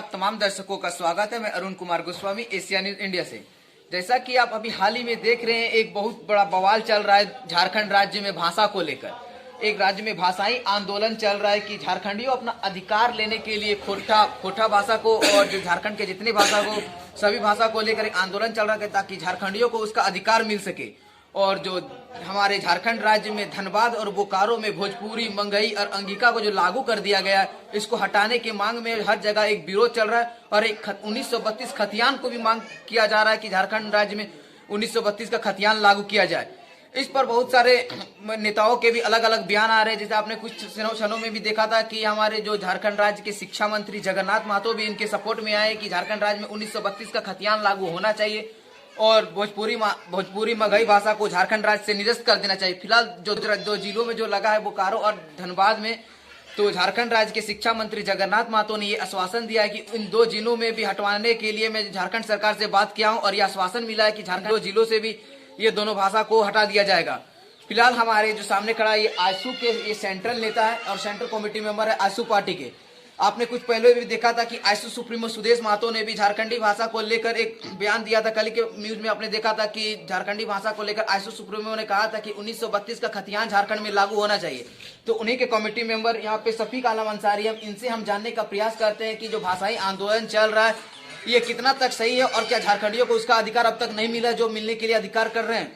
आप तमाम दर्शकों का स्वागत है। मैं Arun Kumar Goswami, Asia news India से। जैसा कि आप अभी हाल ही में देख रहे हैं, एक बहुत बड़ा बवाल चल रहा है झारखंड राज्य में भाषा को लेकर। एक राज्य में भाषाई आंदोलन चल रहा है कि झारखंडियों अपना अधिकार लेने के लिए खोटा भाषा को और जो झारखंड के जितनी भाषा को सभी भाषा को लेकर एक आंदोलन चल रहा है ताकि झारखंडियों को उसका अधिकार मिल सके। और जो हमारे झारखंड राज्य में धनबाद और बोकारो में भोजपुरी, मंगई और अंगिका को जो लागू कर दिया गया है, इसको हटाने की मांग में हर जगह एक विरोध चल रहा है। और एक 1932 खतियान को भी मांग किया जा रहा है कि झारखंड राज्य में 1932 का खतियान लागू किया जाए। इस पर बहुत सारे नेताओं के भी अलग अलग बयान आ रहे हैं। जैसे आपने कुछ क्षणों में भी देखा था कि हमारे जो झारखंड राज्य के शिक्षा मंत्री जगन्नाथ महतो भी इनके सपोर्ट में आए कि झारखंड राज्य में 1932 का खतियान लागू होना चाहिए और भोजपुरी मगही भाषा को झारखंड राज्य से निरस्त कर देना चाहिए। फिलहाल जो जिलों में जो लगा है बोकारो और धनबाद में, तो झारखंड राज्य के शिक्षा मंत्री जगन्नाथ महतो ने ये आश्वासन दिया है कि इन दो जिलों में भी हटवाने के लिए मैं झारखंड सरकार से बात किया हूं और ये आश्वासन मिला है कि झारखंड दो जिलों से भी ये दोनों भाषा को हटा दिया जाएगा। फिलहाल हमारे जो सामने खड़ा है ये आयसू के ये सेंट्रल नेता है और सेंट्रल कमेटी मेंबर है आयसू पार्टी के। आपने कुछ पहले भी देखा था कि आयसू सुप्रीमो सुदेश महतो ने भी झारखंडी भाषा को लेकर एक बयान दिया था। कल के न्यूज में आपने देखा था कि झारखंडी भाषा को लेकर आयसू सुप्रीमो ने कहा था कि 1932 का खतियान झारखंड में लागू होना चाहिए। तो उन्हीं के कमेटी मेंबर यहाँ पे शफीक आलम अंसारी, हम इनसे हम जानने का प्रयास करते हैं कि जो भाषाई आंदोलन चल रहा है ये कितना तक सही है और क्या झारखंडियों को उसका अधिकार अब तक नहीं मिला जो मिलने के लिए अधिकार कर रहे हैं।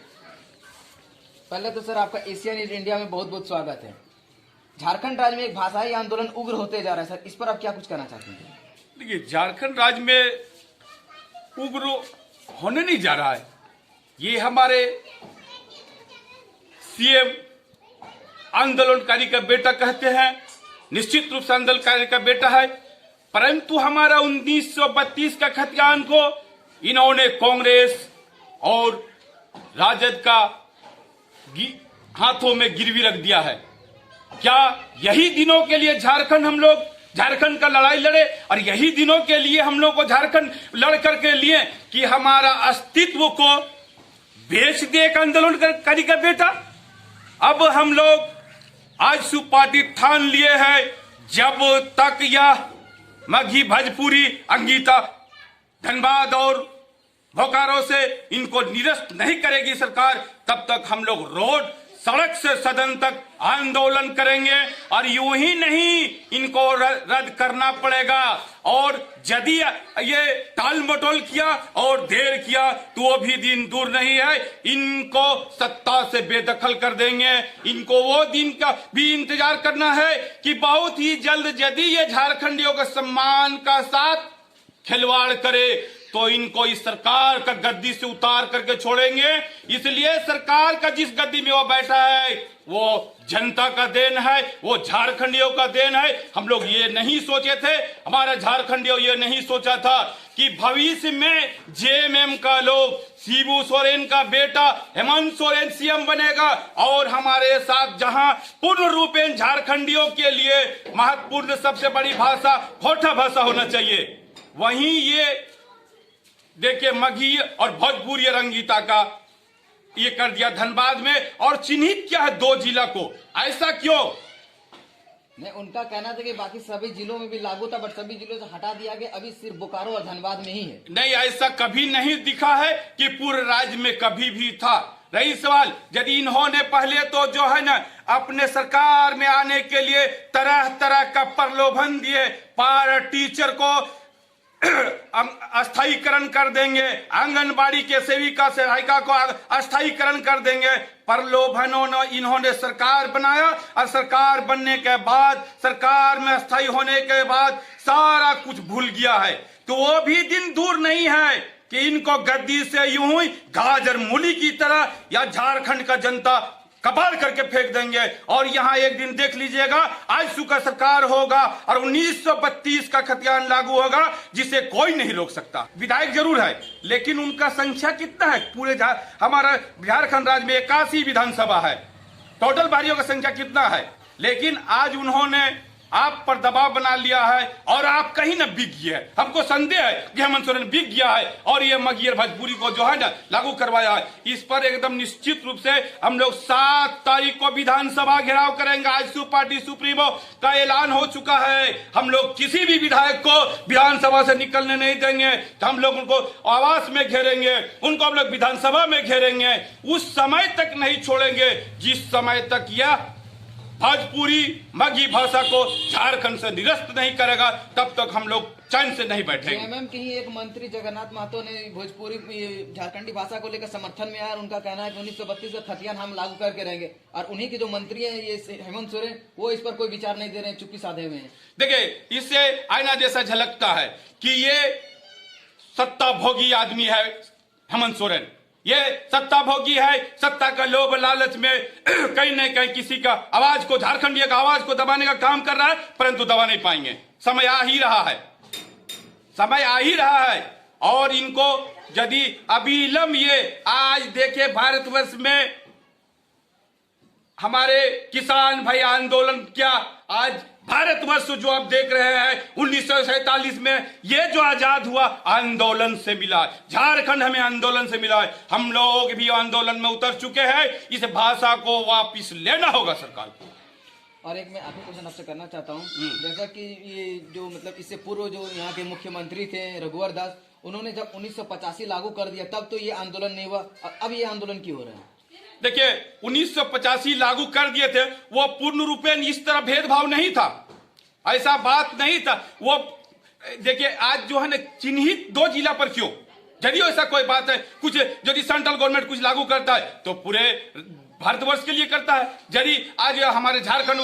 पहले तो सर आपका एशिया न्यूज इंडिया में बहुत बहुत स्वागत है। झारखंड राज्य में एक भाषाई आंदोलन उग्र होते जा रहा है सर, इस पर आप क्या कुछ कहना चाहते हैं? देखिए, झारखंड राज्य में उग्र होने नहीं जा रहा है। ये हमारे सीएम आंदोलनकारी का बेटा कहते हैं, निश्चित रूप से आंदोलनकारी का बेटा है, परंतु हमारा 1932 का खतियान को इन्होंने कांग्रेस और राजद का हाथों में गिरवी रख दिया है। क्या यही दिनों के लिए झारखंड का लड़ाई लड़े और यही दिनों के लिए हम लोग को झारखंड लड़ करके लिए कि हमारा अस्तित्व को बेच दे एक आंदोलनकारी का बेटा। अब हम लोग आज सुपार्टी ठान लिए हैं, जब तक यह मगही, भोजपुरी, अंगिका, धनबाद और बोकारो से इनको निरस्त नहीं करेगी सरकार, तब तक हम लोग रोड सड़क से सदन तक आंदोलन करेंगे। और यूं ही नहीं, इनको रद्द करना पड़ेगा। और यदि ये टाल मटोल किया और देर किया तो वो भी दिन दूर नहीं है, इनको सत्ता से बेदखल कर देंगे। इनको वो दिन का भी इंतजार करना है कि बहुत ही जल्द यदि ये झारखंडियों के सम्मान का साथ खिलवाड़ करे तो इनको इस सरकार का गद्दी से उतार करके छोड़ेंगे। इसलिए सरकार का जिस गद्दी में वो बैठा है वो जनता का देन है, वो झारखंडियों का देन है। हम लोग ये नहीं सोचे थे, हमारा झारखंडियों ये नहीं सोचा था कि भविष्य में जेएमएम का लोग शिबू सोरेन का बेटा हेमंत सोरेन सीएम बनेगा और हमारे साथ जहां पूर्ण रूपेण झारखंडियों के लिए महत्वपूर्ण सबसे बड़ी भाषा खोटा भाषा होना चाहिए, वहीं ये देखिए मगही और भोजपुरी रंगीता का ये कर दिया धनबाद में। और चिन्हित क्या है दो जिला को, ऐसा क्यों? नहीं, उनका कहना था कि बाकी सभी जिलों में भी लागू था, बट सभी जिलों से हटा दिया गया, अभी सिर्फ बोकारो और धनबाद में ही है। नहीं, ऐसा कभी नहीं दिखा है कि पूरे राज्य में कभी भी था। रही सवाल, यदि इन्होंने पहले तो जो है ना अपने सरकार में आने के लिए तरह तरह का प्रलोभन दिए, पार टीचर को अस्थायीकरण कर देंगे, आंगनबाड़ी के सेविका सहायिका को अस्थायीकरण कर देंगे, प्रलोभनों ने इन्होंने सरकार बनाया और सरकार बनने के बाद, सरकार में अस्थायी होने के बाद सारा कुछ भूल गया है। तो वो भी दिन दूर नहीं है कि इनको गद्दी से यूं ही गाजर मूली की तरह या झारखंड का जनता कबाड़ करके फेंक देंगे। और यहाँ एक दिन देख लीजिएगा, आयसू का सरकार होगा और 1932 का खतियान लागू होगा, जिसे कोई नहीं रोक सकता। विधायक जरूर है, लेकिन उनका संख्या कितना है? पूरे हमारा झारखंड राज्य में 81 विधानसभा है, टोटल बारियों का संख्या कितना है? लेकिन आज उन्होंने आप पर दबाव बना लिया है और आप कहीं न बिक गए। हमको संदेह है कि हेमंत सोरेन बिक गया है और ये मगहियर भोजपुरी को जो है ना लागू करवाया है। इस पर एकदम निश्चित रूप से हम लोग 7 तारीख को विधानसभा घेराव करेंगे। आजसू पार्टी सुप्रीमो का ऐलान हो चुका है। हम लोग किसी भी विधायक को विधानसभा से निकलने नहीं देंगे। तो हम लोग उनको आवास में घेरेंगे, उनको हम लोग विधानसभा में घेरेंगे। उस समय तक नहीं छोड़ेंगे जिस समय तक यह भोजपुरी मगही भाषा को झारखंड से निरस्त नहीं करेगा, तब तक हम लोग चैन से नहीं बैठेंगे। जेएमएम के ही एक मंत्री जगन्नाथ महतो ने भोजपुरी झारखंडी भाषा को लेकर समर्थन में आया और उनका कहना है कि 1932 का खतियान हम लागू करके रहेंगे। और उन्हीं के जो मंत्री हैं ये हेमंत सोरेन, वो इस पर कोई विचार नहीं दे रहे हैं, चुप्पी साधे हुए हैं। देखिए, इससे आईना जैसा झलकता है कि ये सत्ता भोगी आदमी है हेमंत सोरेन। ये सत्ता भोगी है, सत्ता का लोभ लालच में कहीं न कहीं किसी का आवाज को, झारखंडियों का आवाज को दबाने का काम कर रहा है, परंतु दबा नहीं पाएंगे। समय आ ही रहा है, समय आ ही रहा है। और इनको यदि अविलंब ये आज देखे भारतवर्ष में हमारे किसान भाई आंदोलन, क्या आज भारतवर्ष जो आप देख रहे हैं 1947 में ये जो आजाद हुआ आंदोलन से मिला, झारखंड हमें आंदोलन से मिला है। हम लोग भी आंदोलन में उतर चुके हैं। इस भाषा को वापस लेना होगा सरकार को। और एक मैं आखिरी क्वेश्चन आपसे करना चाहता हूँ, जैसा कि ये जो मतलब इससे पूर्व जो यहाँ के मुख्यमंत्री थे रघुवर दास, उन्होंने जब 1985 लागू कर दिया तब तो ये आंदोलन नहीं हुआ, अब ये आंदोलन क्यों हो रहा है? देखिए, 1985 लागू कर दिए थे, वो पूर्ण रूपेण इस तरह भेदभाव नहीं था, ऐसा बात नहीं था। वो देखिए आज जो है ना चिन्हित 2 जिला पर क्यों, यदि ऐसा कोई बात है, कुछ यदि सेंट्रल गवर्नमेंट कुछ लागू करता है तो पूरे भारतवर्ष के लिए करता है। यदि आज हमारे झारखंड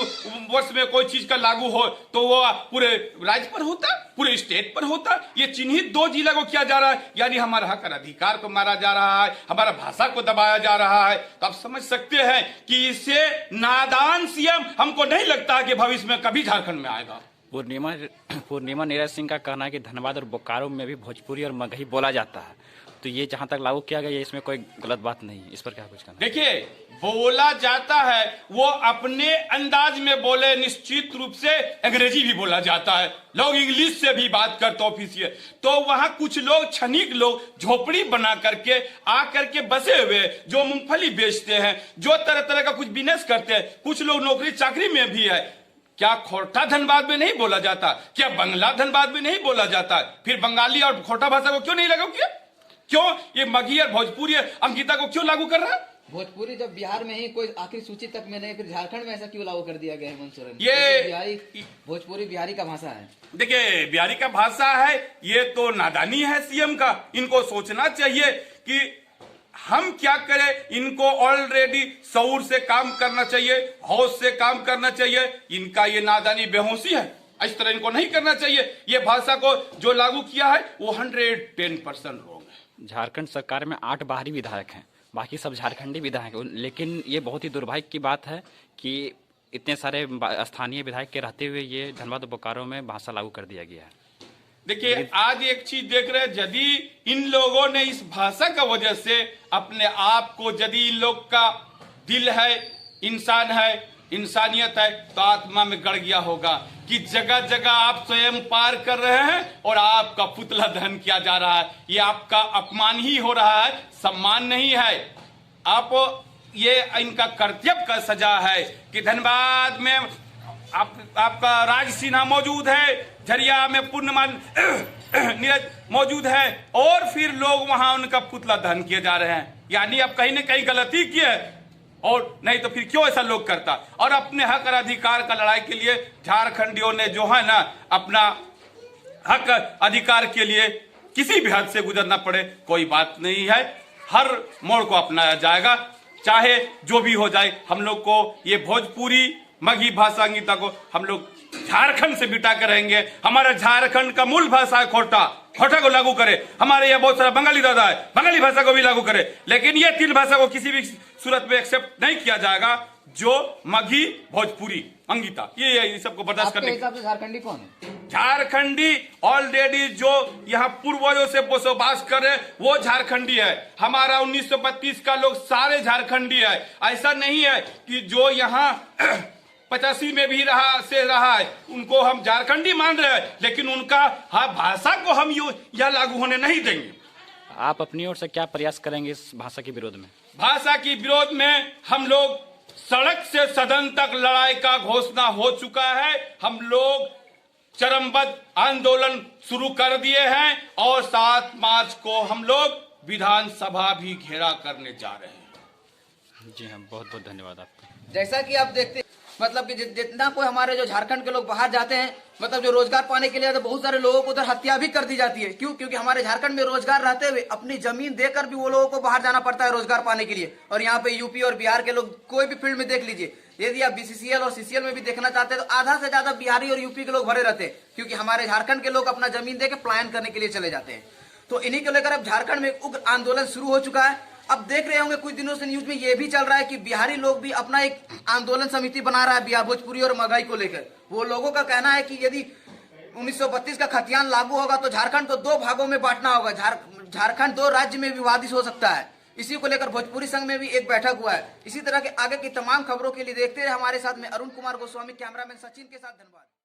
वर्ष में कोई चीज का लागू हो तो वो पूरे राज्य पर होता, पूरे स्टेट पर होता। ये चिन्हित 2 जिला को किया जा रहा है, यानी हमारा हक और अधिकार को मारा जा रहा है, हमारा भाषा को दबाया जा रहा है। तो आप समझ सकते हैं कि इससे नादान सीएम हमको नहीं लगता कि भविष्य में कभी झारखंड में आएगा। पूर्णिमा नीरज सिंह का कहना है कि धनबाद और बोकारो में भी भोजपुरी और मगही बोला जाता है, तो ये जहां तक लागू किया गया इसमें कोई गलत बात नहीं, इस पर क्या कुछ कहना? देखिए, बोला जाता है, वो अपने अंदाज में बोले। निश्चित रूप से अंग्रेजी भी बोला जाता है, लोग इंग्लिश से भी बात करते ऑफिसियल। तो वहां कुछ लोग क्षणिक लोग झोपड़ी बना करके आकर के बसे हुए, जो मूंगफली बेचते हैं, जो तरह तरह का कुछ बिजनेस करते हैं, कुछ लोग नौकरी चाकरी में भी है। क्या खोटा धनबाद में नहीं बोला जाता? क्या बंगला धनबाद में नहीं बोला जाता? फिर बंगाली और खोटा भाषा को क्यों नहीं लागू किया? क्यों ये मगही और भोजपुरी अंकिता को क्यों लागू कर रहा है? भोजपुरी जब बिहार में ही कोई आखिरी सूची तक में नहीं, फिर झारखंड में ऐसा क्यों लागू कर दिया गया हेमंत सोरेन? ये भोजपुरी बिहारी का भाषा है। देखिए, बिहारी का भाषा है, ये तो नादानी है सीएम का। इनको सोचना चाहिए कि हम क्या करें। इनको ऑलरेडी शऊर से काम करना चाहिए, होश से काम करना चाहिए। इनका ये नादानी बेहोशी है, इस तरह इनको नहीं करना चाहिए। ये भाषा को जो लागू किया है वो 110% रॉन्ग है। झारखंड सरकार में 8 बाहरी विधायक हैं, बाकी सब झारखंडी विधायक हैं, लेकिन ये बहुत ही दुर्भाग्य की बात है कि इतने सारे स्थानीय विधायक के रहते हुए ये धनबाद और बोकारो में भाषा लागू कर दिया गया है। देखिए, आज एक चीज देख रहे हैं, यदि इन लोगों ने इस भाषा का वजह से अपने आप को, यदि इन लोग का दिल है, इंसान है, इंसानियत है, तो आत्मा में गड़ गया होगा कि जगह जगह आप स्वयं पार कर रहे हैं और आपका पुतला दहन किया जा रहा है। ये आपका अपमान ही हो रहा है, सम्मान नहीं है। आप ये इनका कर्तव्य का सजा है कि धनबाद में आपका राज सिन्हा मौजूद है, झरिया में पूर्णिमा नीरज मौजूद है, और फिर लोग वहां उनका पुतला दहन किए जा रहे हैं। यानी आप कहीं न कहीं गलती किए, और नहीं तो फिर क्यों ऐसा लोग करता। और अपने हक और अधिकार का लड़ाई के लिए झारखंडियों ने जो है ना, अपना हक अधिकार के लिए किसी भी हद से गुजरना पड़े कोई बात नहीं है। हर मोड़ को अपनाया जाएगा, चाहे जो भी हो जाए। हम लोग को ये भोजपुरी मगही भाषा अंगिता को हम लोग झारखंड से बिटा कर रहेंगे। हमारा झारखंड का मूल भाषा है खोटा, खोटा को लागू करे। हमारे यहाँ बहुत सारा बंगाली दादा है, बंगाली भाषा को भी लागू करे, लेकिन ये 3 भाषा को किसी भी सूरत में एक्सेप्ट नहीं किया जाएगा। जो मगही भोजपुरी अंगिता ये सबको बर्दाश्त करने। हिसाब से झारखंडी कौन है? झारखंडी ऑलरेडी जो यहाँ पूर्वजों से बसोबास कर रहे वो झारखंडी है। हमारा 1932 का लोग सारे झारखंडी है। ऐसा नहीं है कि जो यहाँ 85 में भी रहा है, उनको हम झारखंडी मान रहे हैं, लेकिन उनका भाषा को हम यह लागू होने नहीं देंगे। आप अपनी ओर से क्या प्रयास करेंगे इस भाषा के विरोध में? भाषा के विरोध में हम लोग सड़क से सदन तक लड़ाई का घोषणा हो चुका है। हम लोग चरमबद्ध आंदोलन शुरू कर दिए हैं और 7 मार्च को हम लोग विधानसभा भी घेरा करने जा रहे हैं। जी हाँ, बहुत बहुत धन्यवाद आपका। जैसा कि आप देखते मतलब कि जितना कोई हमारे जो झारखंड के लोग बाहर जाते हैं, मतलब जो रोजगार पाने के लिए, तो बहुत सारे लोगों को उधर हत्या भी कर दी जाती है। क्यों? क्योंकि हमारे झारखंड में रोजगार रहते हुए अपनी जमीन देकर भी वो लोगों को बाहर जाना पड़ता है रोजगार पाने के लिए। और यहाँ पे यूपी और बिहार के लोग कोई भी फील्ड में देख लीजिए, यदि आप बीसीसीएल और सीसीएल में भी देखना चाहते हैं तो आधा से ज्यादा बिहारी और यूपी के लोग भरे रहते हैं, क्योंकि हमारे झारखंड के लोग अपना जमीन देकर पलायन करने के लिए चले जाते हैं। तो इन्हीं को लेकर अब झारखंड में उग्र आंदोलन शुरू हो चुका है। अब देख रहे होंगे कुछ दिनों से न्यूज में ये भी चल रहा है कि बिहारी लोग भी अपना एक आंदोलन समिति बना रहा है बिहार भोजपुरी और महंगाई को लेकर। वो लोगों का कहना है कि यदि 1932 का खतियान लागू होगा तो झारखंड को 2 भागों में बांटना होगा, झारखंड 2 राज्य में विभाजित हो सकता है। इसी को लेकर भोजपुरी संघ में भी एक बैठक हुआ है। इसी तरह के आगे की तमाम खबरों के लिए देखते रहे हमारे साथ में अरुण कुमार गोस्वामी, कैमरामैन सचिन के साथ। धन्यवाद।